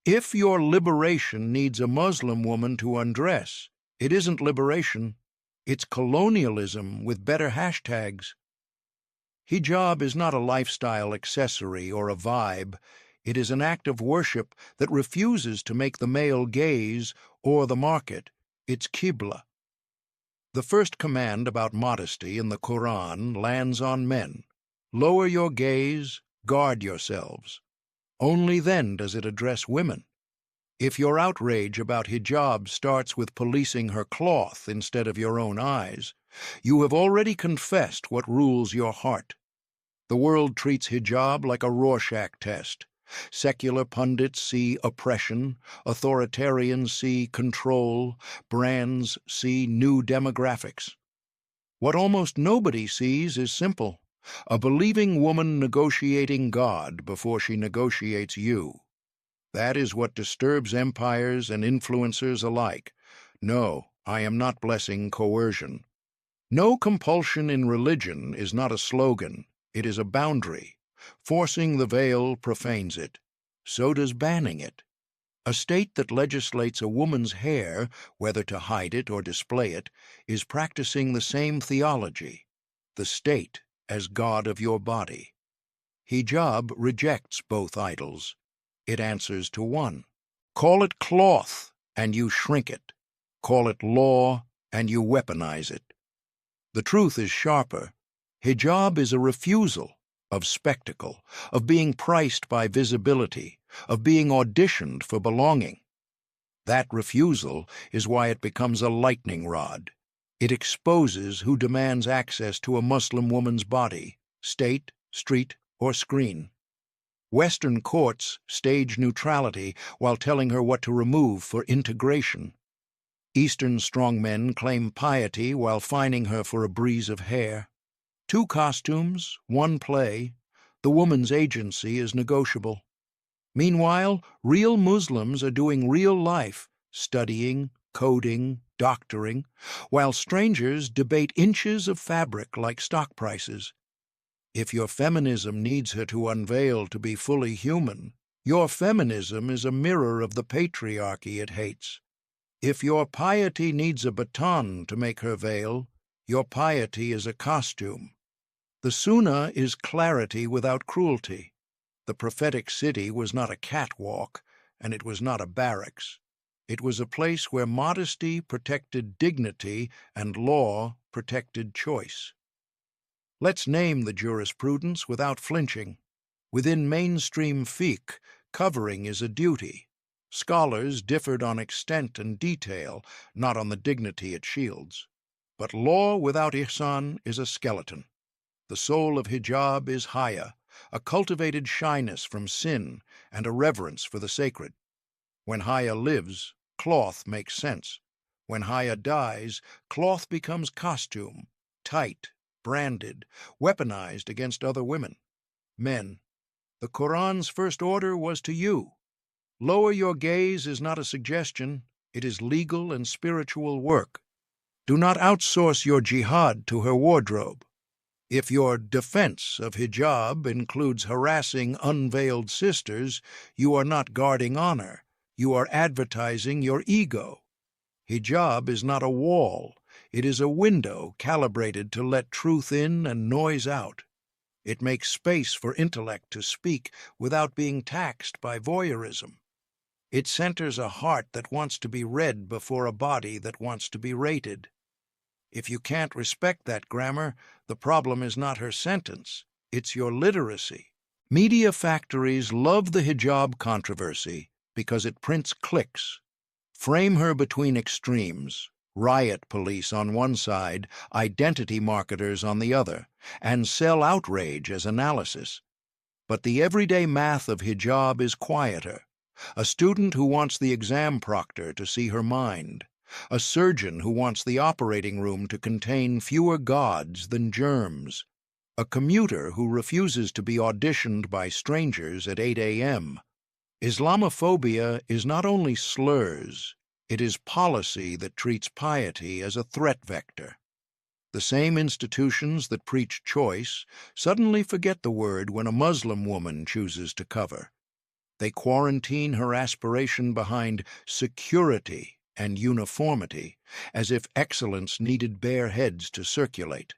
If your liberation needs a Muslim woman to undress, it isn't liberation, it's colonialism with better hashtags. Hijab is not a lifestyle accessory or a vibe. It is an act of worship that refuses to make the male gaze or the market its qibla. The first command about modesty in the Quran lands on men. Lower your gaze, guard yourselves. Only then does it address women. If your outrage about hijab starts with policing her cloth instead of your own eyes, you have already confessed what rules your heart. The world treats hijab like a Rorschach test. Secular pundits see oppression, authoritarians see control, brands see new demographics. What almost nobody sees is simple: a believing woman negotiating God before she negotiates you. That is what disturbs empires and influencers alike. No, I am not blessing coercion. No compulsion in religion is not a slogan, it is a boundary. Forcing the veil profanes it. So does banning it. A state that legislates a woman's hair, whether to hide it or display it, is practicing the same theology: the state as God of your body. Hijab rejects both idols. It answers to one. Call it cloth, and you shrink it. Call it law, and you weaponize it. The truth is sharper. Hijab is a refusal of spectacle, of being priced by visibility, of being auditioned for belonging. That refusal is why it becomes a lightning rod. It exposes who demands access to a Muslim woman's body, state, street, or screen. Western courts stage neutrality while telling her what to remove for integration. Eastern strongmen claim piety while fining her for a breeze of hair. 2 costumes, 1 play. The woman's agency is negotiable. Meanwhile, real Muslims are doing real life, studying, coding, doctoring, while strangers debate inches of fabric like stock prices. If your feminism needs her to unveil to be fully human, your feminism is a mirror of the patriarchy it hates. If your piety needs a baton to make her veil, your piety is a costume. The Sunnah is clarity without cruelty. The prophetic city was not a catwalk, and it was not a barracks. It was a place where modesty protected dignity and law protected choice. Let's name the jurisprudence without flinching. Within mainstream fiqh, covering is a duty. Scholars differed on extent and detail, not on the dignity it shields. But law without ihsan is a skeleton. The soul of hijab is ḥayā, a cultivated shyness from sin and a reverence for the sacred. When ḥayā lives, cloth makes sense. When ḥayā dies, cloth becomes costume, tight, branded, weaponized against other women. Men, the Quran's first order was to you. Lower your gaze is not a suggestion, it is legal and spiritual work. Do not outsource your jihad to her wardrobe. If your defense of hijab includes harassing unveiled sisters, you are not guarding honor, you are advertising your ego. Hijab is not a wall, it is a window calibrated to let truth in and noise out. It makes space for intellect to speak without being taxed by voyeurism. It centers a heart that wants to be read before a body that wants to be rated. If you can't respect that grammar, the problem is not her sentence, it's your literacy. Media factories love the hijab controversy because it prints clicks. Frame her between extremes, riot police on one side, identity marketers on the other, and sell outrage as analysis. But the everyday math of hijab is quieter. A student who wants the exam proctor to see her mind. A surgeon who wants the operating room to contain fewer gods than germs. A commuter who refuses to be auditioned by strangers at 8 a.m. Islamophobia is not only slurs, it is policy that treats piety as a threat vector. The same institutions that preach choice suddenly forget the word when a Muslim woman chooses to cover. They quarantine her aspiration behind security and uniformity, as if excellence needed bare heads to circulate.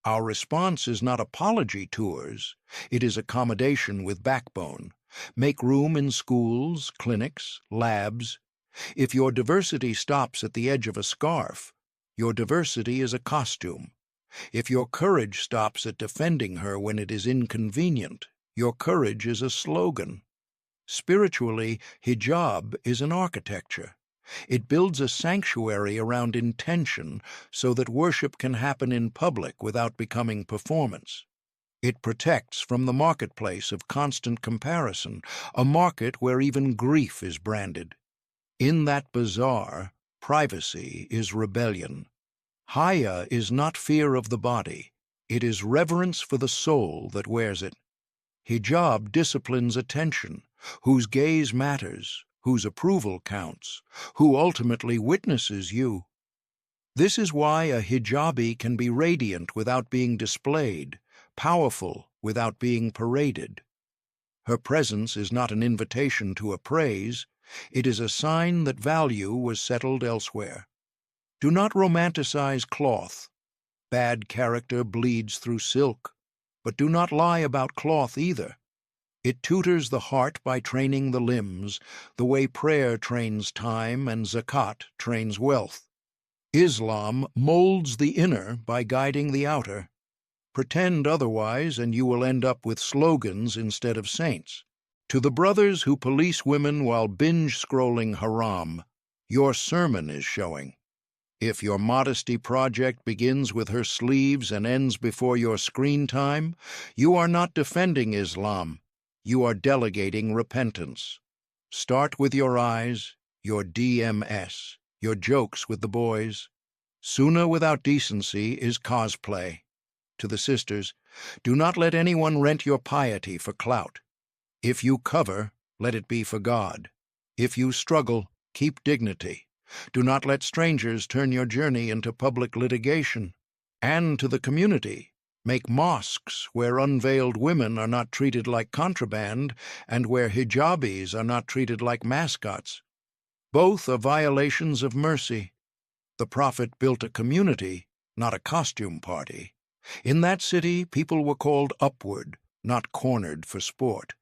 Our response is not apology tours, it is accommodation with backbone. Make room in schools, clinics, labs. If your diversity stops at the edge of a scarf, your diversity is a costume. If your courage stops at defending her when it is inconvenient, your courage is a slogan. Spiritually, hijab is an architecture. It builds a sanctuary around intention so that worship can happen in public without becoming performance. It protects from the marketplace of constant comparison, a market where even grief is branded. In that bazaar, privacy is rebellion. Ḥayā is not fear of the body, it is reverence for the soul that wears it. Hijab disciplines attention, whose gaze matters, whose approval counts, who ultimately witnesses you. This is why a hijabi can be radiant without being displayed, powerful without being paraded. Her presence is not an invitation to appraise, it is a sign that value was settled elsewhere. Do not romanticize cloth. Bad character bleeds through silk, but do not lie about cloth either. It tutors the heart by training the limbs, the way prayer trains time and zakat trains wealth. Islam molds the inner by guiding the outer. Pretend otherwise and you will end up with slogans instead of saints. To the brothers who police women while binge-scrolling haram, your sermon is showing. If your modesty project begins with her sleeves and ends before your screen time, you are not defending Islam. You are delegating repentance. Start with your eyes, your DMS, your jokes with the boys. Sunnah without decency is cosplay. To the sisters, do not let anyone rent your piety for clout. If you cover, let it be for God. If you struggle, keep dignity. Do not let strangers turn your journey into public litigation. And to the community, make mosques where unveiled women are not treated like contraband and where hijabis are not treated like mascots. Both are violations of mercy. The Prophet built a community, not a costume party. In that city, people were called upward, not cornered for sport.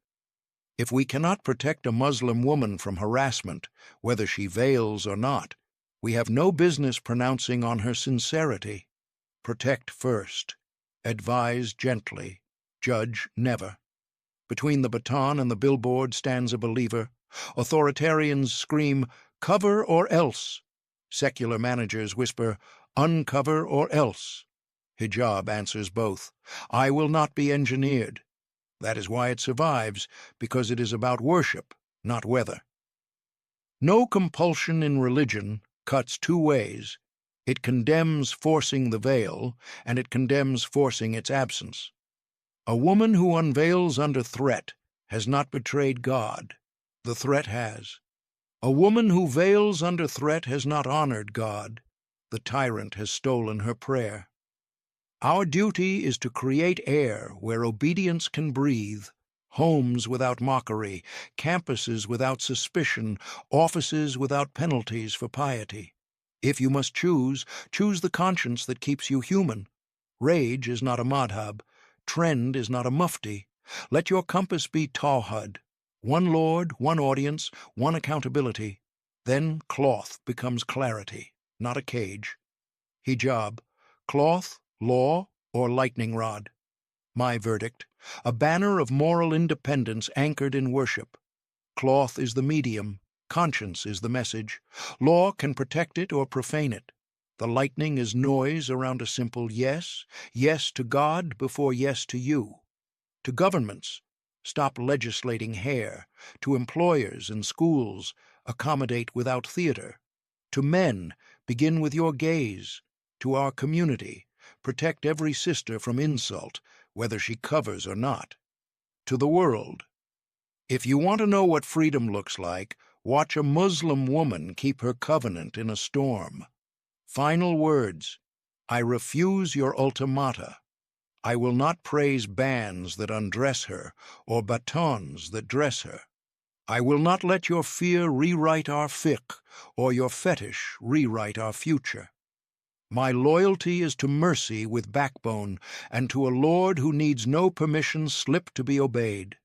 If we cannot protect a Muslim woman from harassment, whether she veils or not, we have no business pronouncing on her sincerity. Protect first. Advise gently. Judge never. Between the baton and the billboard stands a believer. Authoritarians scream, "Cover or else." Secular managers whisper, "Uncover or else." Hijab answers both. I will not be engineered. That is why it survives, because it is about worship, not weather. No compulsion in religion cuts two ways. It condemns forcing the veil, and it condemns forcing its absence. A woman who unveils under threat has not betrayed God. The threat has. A woman who veils under threat has not honored God. The tyrant has stolen her prayer. Our duty is to create air where obedience can breathe, homes without mockery, campuses without suspicion, offices without penalties for piety. If you must choose, choose the conscience that keeps you human. Rage is not a madhab. Trend is not a mufti. Let your compass be tawhid. One Lord, one audience, one accountability. Then cloth becomes clarity, not a cage. Hijab, cloth, law, or lightning rod? My verdict, a banner of moral independence anchored in worship. Cloth is the medium, conscience is the message. Law can protect it or profane it. The lightning is noise around a simple yes, yes to God before yes to you. To governments, stop legislating hair. To employers and schools, accommodate without theater. To men, begin with your gaze. To our community, protect every sister from insult, whether she covers or not. To the world, if you want to know what freedom looks like, watch a Muslim woman keep her covenant in a storm. Final words, I refuse your ultimata. I will not praise bands that undress her or batons that dress her. I will not let your fear rewrite our fiqh, or your fetish rewrite our future. My loyalty is to mercy with backbone, and to a Lord who needs no permission slip to be obeyed.